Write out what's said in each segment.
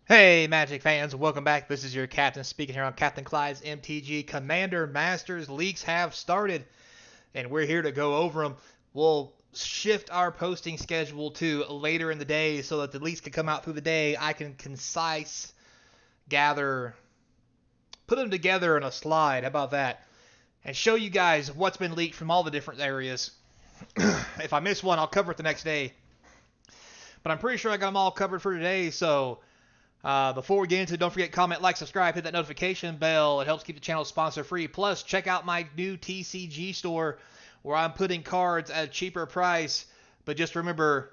Hey, Magic fans, welcome back. This is your captain speaking here on Capnclydes MTG. Commander Masters leaks have started, and we're here to go over them. We'll shift our posting schedule to later in the day so that the leaks can come out through the day. I can gather, put them together in a slide. How about that? And show you guys what's been leaked from all the different areas. If I miss one, I'll cover it the next day. But I'm pretty sure I got them all covered for today, so before we get into it, don't forget, comment, like, subscribe, hit that notification bell. It helps keep the channel sponsor free. Plus, check out my new TCG store where I'm putting cards at a cheaper price. But just remember,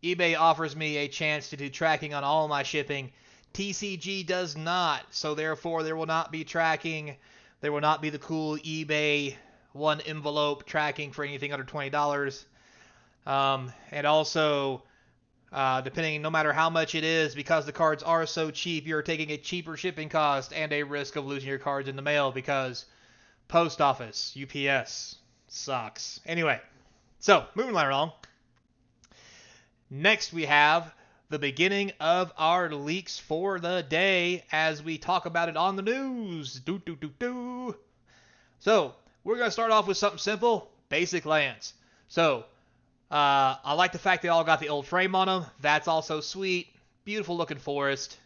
eBay offers me a chance to do tracking on all my shipping. TCG does not. So therefore, there will not be tracking. There will not be the cool eBay one envelope tracking for anything under $20. And also, depending, no matter how much it is, because the cards are so cheap, you're taking a cheaper shipping cost and a risk of losing your cards in the mail because post office, UPS, sucks. Anyway, so moving right along. Next, we have the beginning of our leaks for the day as we talk about it on the news. So, we're going to start off with something simple, basic lands. So, I like the fact they all got the old frame on them. That's also sweet. Beautiful looking forest.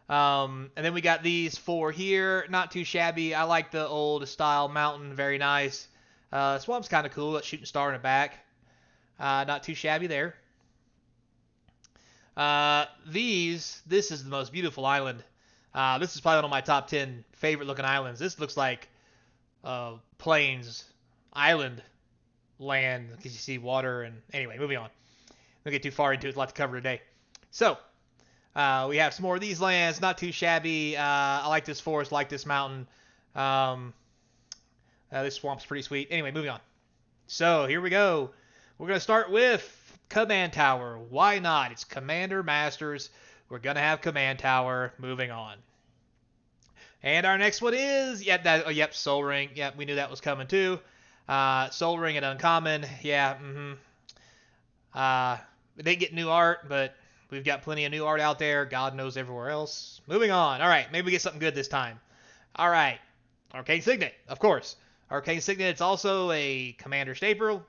And then we got these four here. Not too shabby. I like the old style mountain. Very nice. Swamp's kind of cool. That shooting star in the back. Not too shabby there. This is the most beautiful island. This is probably one of my top 10 favorite looking islands. This looks like Plains Island land because you see water. And anyway, moving on. Don't get too far into it. There's a lot to cover today. So, we have some more of these lands. Not too shabby. I like this forest. Like this mountain. This swamp's pretty sweet. Anyway, moving on. So, here we go. We're going to start with Command Tower. Why not? It's Commander Masters. We're going to have Command Tower. Moving on. And our next one is, Soul Ring. Yep, we knew that was coming too. Soul Ring and Uncommon. Yeah, they didn't get new art, but we've got plenty of new art out there. God knows everywhere else. Moving on. All right, maybe we get something good this time. All right. Arcane Signet, of course. Arcane Signet, it's also a Commander staple.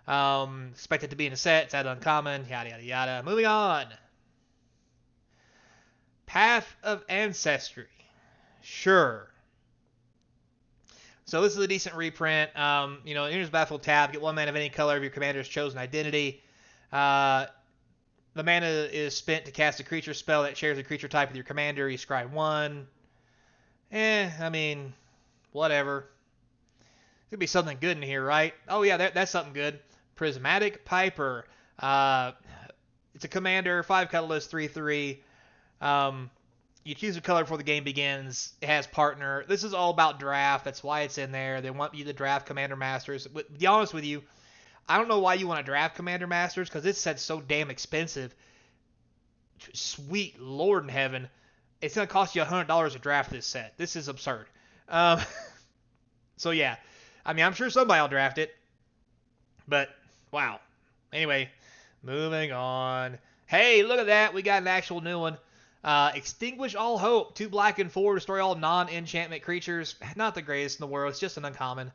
Expected to be in a set. It's at Uncommon. Yada, yada, yada. Moving on. Path of Ancestry. Sure. So this is a decent reprint. Enters battlefield tab. Get 1 mana of any color of your commander's chosen identity. The mana is spent to cast a creature spell that shares a creature type with your commander. You scry 1. Whatever. Could be something good in here, right? Oh yeah, that's something good. Prismatic Piper. It's a commander, 5 colorless, 3/3. You choose a color before the game begins. It has partner. This is all about draft. That's why it's in there. They want you to draft Commander Masters. But to be honest with you, I don't know why you want to draft Commander Masters because this set's so damn expensive. Sweet Lord in heaven. It's going to cost you $100 to draft this set. This is absurd. So yeah. I'm sure somebody will draft it. But, wow. Anyway, moving on. Hey, look at that. We got an actual new one. Extinguish All Hope. 2 black and 4. Destroy all non-enchantment creatures. Not the greatest in the world. It's just an uncommon.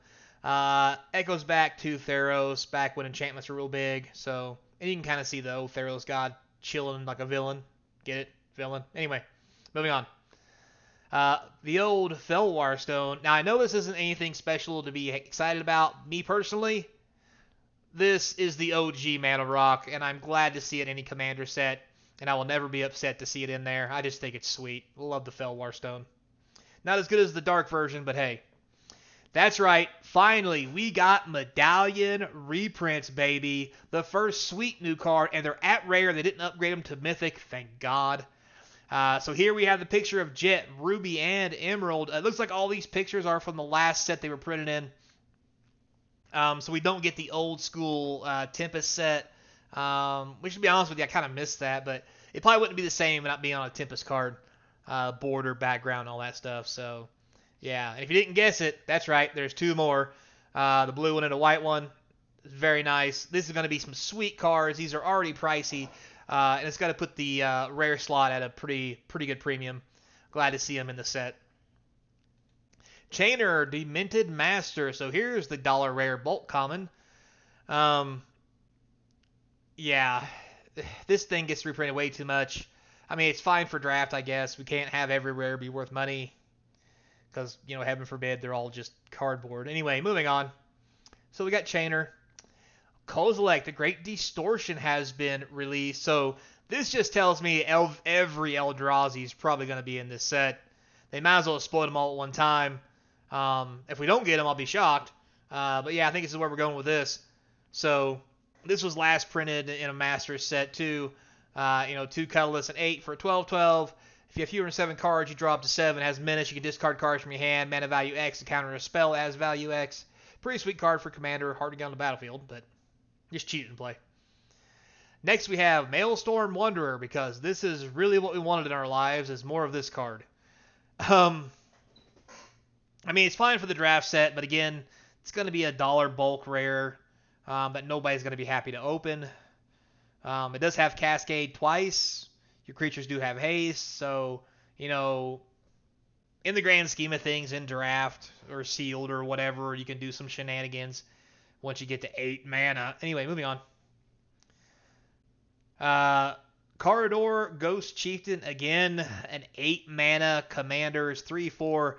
Echoes back to Theros. Back when enchantments were real big. So, and you can kind of see the old Theros god chilling like a villain. Get it? Villain. Anyway, moving on. The old Felwar Stone. Now, I know this isn't anything special to be excited about. Me personally, this is the OG Mana Rock, and I'm glad to see it in any commander set. And I will never be upset to see it in there. I just think it's sweet. Love the Felwar Stone. Not as good as the dark version, but hey. That's right. Finally, we got Medallion reprints, baby. The first sweet new card, and they're at rare. They didn't upgrade them to mythic, thank God. So here we have the picture of Jet, Ruby, and Emerald. It looks like all these pictures are from the last set they were printed in. So we don't get the old school Tempest set. Which, to be honest with you, I kind of missed that, but it probably wouldn't be the same not being on a Tempest card, border, background, all that stuff. So, yeah. And if you didn't guess it, that's right. There's 2 more. The blue one and a white one. Very nice. This is going to be some sweet cards. These are already pricey. And it's got to put the rare slot at a pretty good premium. Glad to see him in the set. Chainer, Demented Master. So here's the dollar rare bulk common. Yeah, this thing gets reprinted way too much. I mean, it's fine for draft, I guess. We can't have every rare be worth money because, heaven forbid, they're all just cardboard. Anyway, moving on. So we got Chainer. Kozilek, the Great Distortion has been released. So this just tells me every Eldrazi is probably going to be in this set. They might as well exploit them all at one time. If we don't get them, I'll be shocked. But yeah, I think this is where we're going with this. So this was last printed in a Master set too. 2 colorless and 8 for a 12/12. If you have fewer than 7 cards, you draw up to 7. It has menace. You can discard cards from your hand. Mana value X to counter a spell as value X. Pretty sweet card for Commander. Hard to get on the battlefield, but just cheat and play. Next we have Maelstrom Wanderer, because this is really what we wanted in our lives, is more of this card. I mean, it's fine for the draft set, but again, it's going to be a dollar bulk rare that nobody's going to be happy to open. It does have Cascade twice. Your creatures do have haste, so, in the grand scheme of things, in draft or sealed or whatever, you can do some shenanigans once you get to 8 mana. Anyway, moving on. Corridor Ghost Chieftain, again, an 8 mana commander's 3/4.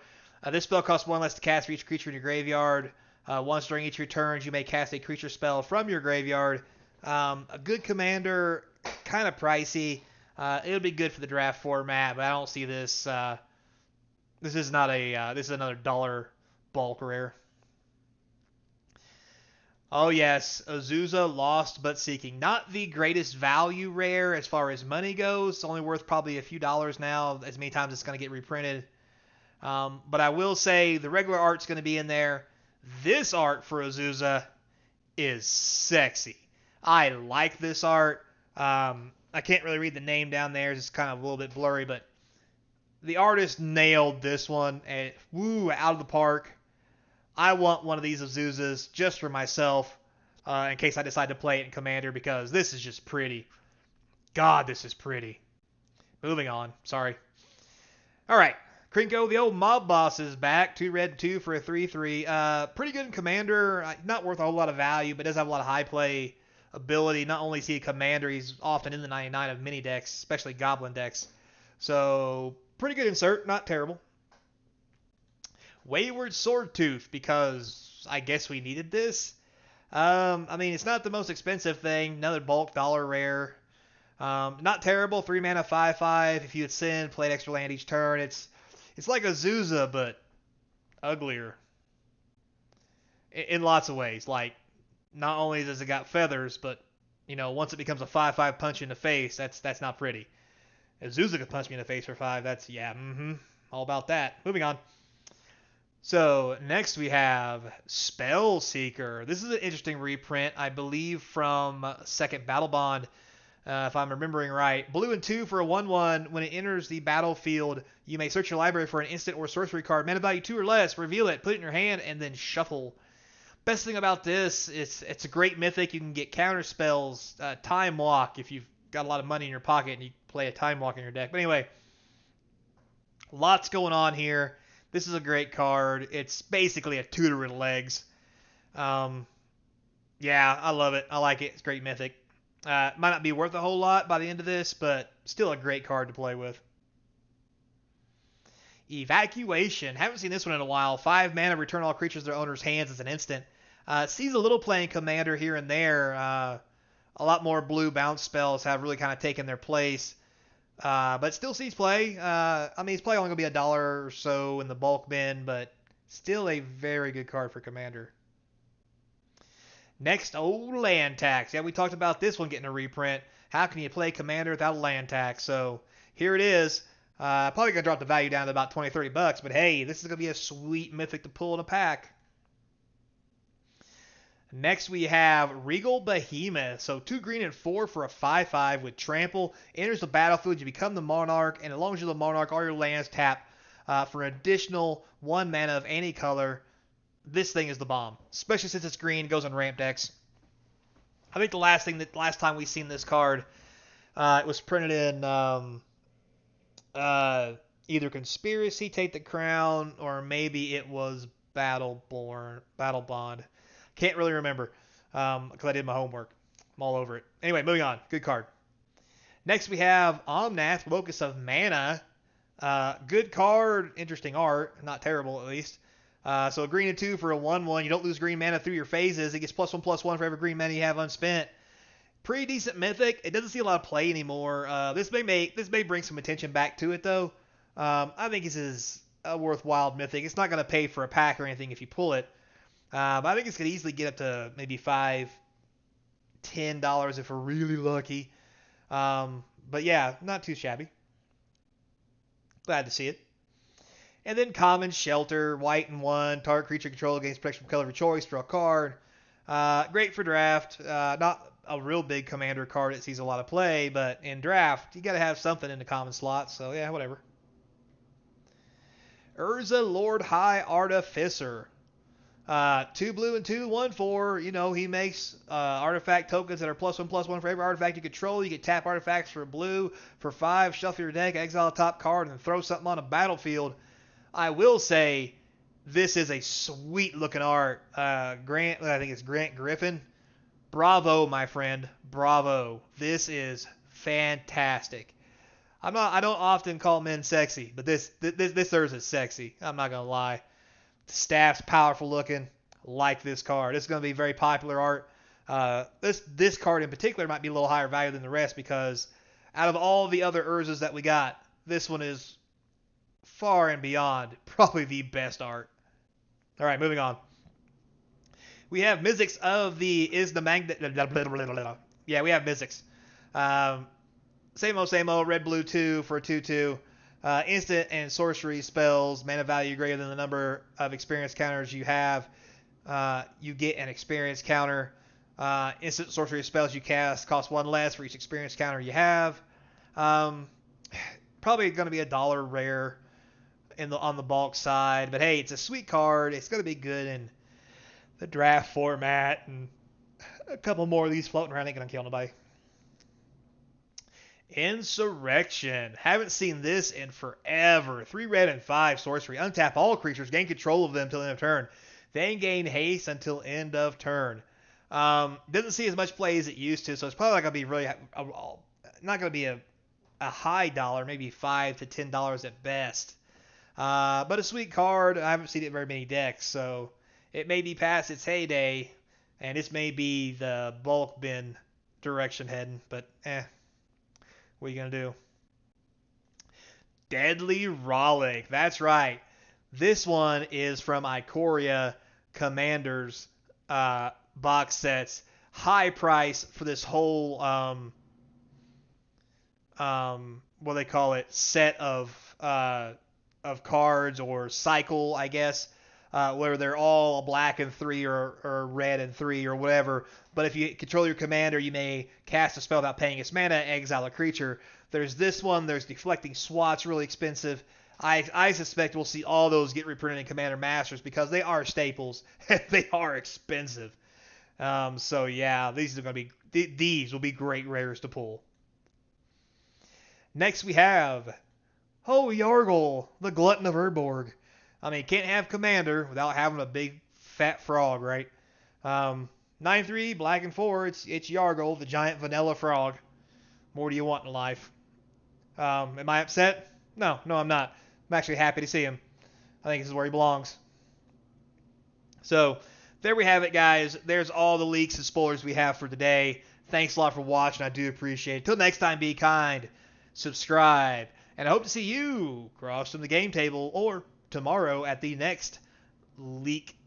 This spell costs 1 less to cast for each creature in your graveyard. Once during each of your turns, you may cast a creature spell from your graveyard. A good commander, kind of pricey. It'll be good for the draft format, but I don't see this. This is another dollar bulk rare. Oh yes, Azusa, Lost but Seeking. Not the greatest value rare as far as money goes. It's only worth probably a few dollars now, as many times it's going to get reprinted. But I will say the regular art's going to be in there. This art for Azusa is sexy. I like this art. I can't really read the name down there. It's kind of a little bit blurry, but the artist nailed this one. And out of the park. I want one of these Azusas just for myself, in case I decide to play it in Commander, because this is just pretty. God, this is pretty. Moving on. Sorry. All right. Crinkle, the old mob boss, is back. 2 red, 2 for a 3/3. Pretty good in Commander. Not worth a whole lot of value, but does have a lot of high play ability. Not only is he a Commander, he's often in the 99 of mini decks, especially Goblin decks. So, pretty good insert. Not terrible. Wayward Swordtooth, because I guess we needed this. I mean, it's not the most expensive thing. Another bulk dollar rare. Not terrible. 3 mana, 5/5. If you had sin, play an extra land each turn. It's like Azusa, but uglier. In lots of ways. Like, not only does it got feathers, but, once it becomes a 5/5 punch in the face, that's not pretty. Azusa could punch me in the face for 5. That's, all about that. Moving on. So, next we have Spellseeker. This is an interesting reprint, I believe, from Second Battle Bond, if I'm remembering right. Blue and 2 for a 1/1. When it enters the battlefield, you may search your library for an instant or sorcery card. Mana value 2 or less. Reveal it, put it in your hand, and then shuffle. Best thing about this, it's a great mythic. You can get counter spells, Time Walk, if you've got a lot of money in your pocket and you play a Time Walk in your deck. But anyway, lots going on here. This is a great card. It's basically a tutor with legs. Yeah, I love it. I like it. It's great mythic. Might not be worth a whole lot by the end of this, but still a great card to play with. Evacuation. Haven't seen this one in a while. 5 mana, return all creatures to their owner's hands as an instant. Sees a little play in Commander here and there. A lot more blue bounce spells have really kind of taken their place. But still sees play. I mean, he's probably only going to be $1 or so in the bulk bin, but still a very good card for Commander. Next, land tax. Yeah, we talked about this one getting a reprint. How can you play Commander without a land tax? So here it is. Probably going to drop the value down to about $20-$30, but hey, this is going to be a sweet mythic to pull in a pack. Next we have Regal Behemoth. So 2 green and 4 for a 5/5 with trample. Enters the battlefield, you become the monarch, and as long as you're the monarch, all your lands tap for an additional 1 mana of any color. This thing is the bomb, especially since it's green. It goes on ramp decks. I think the last time we've seen this card It was printed in either Conspiracy, Take the Crown, or maybe it was Battle Bond. Can't really remember because I did my homework. I'm all over it. Anyway, moving on. Good card. Next we have Omnath Focus of Mana. Good card, interesting art, not terrible at least. So a green and 2 for a 1/1. You don't lose green mana through your phases. It gets +1/+1 for every green mana you have unspent. Pretty decent mythic. It doesn't see a lot of play anymore. This may bring some attention back to it though. I think this is a worthwhile mythic. It's not going to pay for a pack or anything if you pull it. But I think it's going to easily get up to maybe $5, $10 if we're really lucky. But yeah, not too shabby. Glad to see it. And then Common Shelter, white and 1, target creature control gains protection from color of your choice, draw a card. Great for draft. Not a real big commander card that sees a lot of play, but in draft, you got to have something in the common slot, so yeah, whatever. Urza Lord High Artificer. 2 blue and 2, 1/4. You know, he makes artifact tokens that are +1/+1 for every artifact you control. You can tap artifacts for blue for 5, shuffle your deck, exile a top card, and then throw something on a battlefield. I will say this is a sweet looking art. I think it's Grant Griffin. Bravo, my friend. Bravo. This is fantastic. I don't often call men sexy, but this Urza is sexy. I'm not gonna lie. The staff's powerful looking. Like this card. This is going to be very popular art. This card in particular might be a little higher value than the rest because out of all the other Urzas that we got, this one is far and beyond probably the best art. All right, moving on. We have Mizzix of the Is the Magnet. Yeah, we have Mizzix. Same old, red, blue 2 for a 2/2. Instant and sorcery spells, mana value greater than the number of experience counters you have. You get an experience counter. Instant sorcery spells you cast cost 1 less for each experience counter you have. Probably going to be $1 rare on the bulk side, but hey, it's a sweet card. It's going to be good in the draft format, and a couple more of these floating around ain't going to kill nobody. Insurrection. Haven't seen this in forever. 3 red and 5 sorcery. Untap all creatures. Gain control of them until end of turn. Then gain haste until end of turn. Doesn't see as much play as it used to, so it's probably not going to be really not going to be a high dollar, maybe $5 to $10 at best. But a sweet card. I haven't seen it in very many decks, so it may be past its heyday, and this may be the bulk bin direction heading, but what are you going to do? Deadly Rollick. That's right. This one is from Ikoria Commanders box sets. High price for this whole, what they call it, set of cards or cycle, I guess, where they're all black and 3 or red and 3 or whatever. But if you control your commander, you may cast a spell without paying its mana, exile a creature. There's this one. There's Deflecting Swat's really expensive. I suspect we'll see all those get reprinted in Commander Masters because they are staples. They are expensive. So yeah, these will be great rares to pull. Next we have Yargo, the Glutton of Urborg. I mean, can't have Commander without having a big fat frog, right? 9/3, black and 4. It's Yargo, the giant vanilla frog. More do you want in life? Am I upset? No, I'm not. I'm actually happy to see him. I think this is where he belongs. So, there we have it, guys. There's all the leaks and spoilers we have for today. Thanks a lot for watching. I do appreciate it. Till next time, be kind, subscribe, and I hope to see you across from the game table or tomorrow at the next leak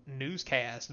newscast.